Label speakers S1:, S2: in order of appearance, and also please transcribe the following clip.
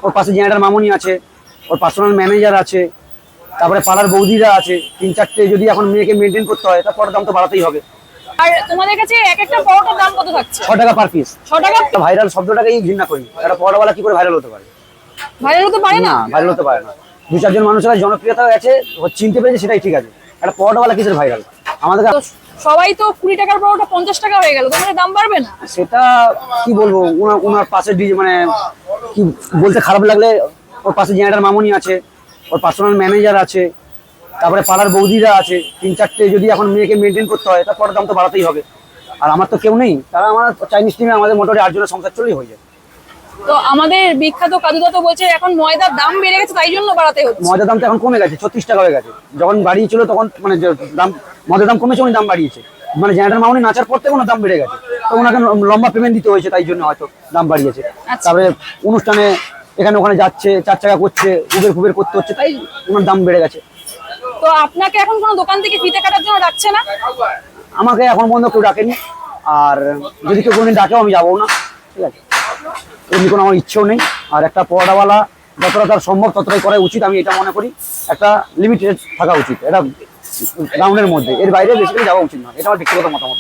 S1: ওর পাশে জেনারেটর মামনি আছে, ওর personal manager আছে, তারপরে পাড়ার বৌদিরা আছে, 3-4টে যদি এখন মেয়েকে মেনটেন করতে হয় তা পরের দাম তো বাড়াতেই হবে।
S2: আর তোমাদের কাছে এক একটা পরোটার দাম কত থাকছে?
S1: 6 টাকা পার পিস।
S2: 6 টাকা?
S1: ভাইরাল শব্দটাকেই ঘৃণা করি। একটা পরোটাওয়ালা কি করে ভাইরাল হতে পারে?
S2: ভাইরাল হতে পারে না?
S1: না, ভাইরাল হতে পারে না। 2-4 জন মানুষের জনপ্রিয়তা আছে, ও চিনতে পেরেছে, সেটাই ঠিক আছে। একটা পরোটাওয়ালা কিসের ভাইরাল? আমাদের
S2: তো সবাই তো 20 টাকার পরোটা 50 টাকা হয়ে গেল, তোমাদের দাম বাড়বে না?
S1: সেটা কি বলবো, ওনার পাশে মানে কি বলতে খারাপ লাগলে, ওর পাশে জেনারেটর মামনি আছে, ওর পার্সোনাল ম্যানেজার আছে, তারপরে পাড়ার বৌদিরা আছে, 3-4টে যদি এখন মেয়েকে মেনটেন করতে হয় তা পরের দাম তো বাড়াতেই হবে। আর আমার তো কেউ নেই, তারা আমার চাইনিজ টিমে আমাদের মোটামুটি 8 জনের সংসার চলেই হয়ে যায়।
S2: তো আমাদের বিখ্যাত কাদুদা তো বলছে এখন ময়দার দাম বেড়ে গেছে তাই জন্য বাড়াতে হচ্ছে।
S1: ময়দার দাম তো এখন কমে গেছে, 36 টাকা হয়ে গেছে। যখন বাড়িয়েছিল তখন মানে যে দাম, ময়দার দাম কমেছে, উনি দাম বাড়িয়েছে। মানে জেনারেটর মামনি নাচার পর থেকে ওনার দাম বেড়ে গেছে, তো ওনাকে লম্বা পেমেন্ট দিতে হয়েছে, তাই জন্য হয়তো দাম বাড়িয়েছে।
S2: আচ্ছা।
S1: তারপরে অনুষ্ঠানে এখানে ওখানে যাচ্ছে, 4 চাকা করছে, উবের করতে হচ্ছে, তাই ওনার দাম বেড়ে গেছে।
S2: তো আপনাকে এখন কোনো দোকান থেকে ফিতে কাটার জন্য ডাকছে না?
S1: আমাকে এখন পর্যন্ত কেউ ডাকেনি, আর যদি কেউ কোনোদিন ডাকেও আমি যাবো না, ঠিক আছে। এমনি কোনো আমার ইচ্ছেও নেই। আর একটা পরোটাওয়ালা যতটা তার সম্ভব ততটাই করা উচিত, আমি এটা মনে করি। একটা লিমিটেড থাকা উচিত, এটা গ্রাউন্ডের মধ্যে, এর বাইরে বেশি করে যাওয়া উচিত না, এটা আমার ব্যক্তিগত মতামত।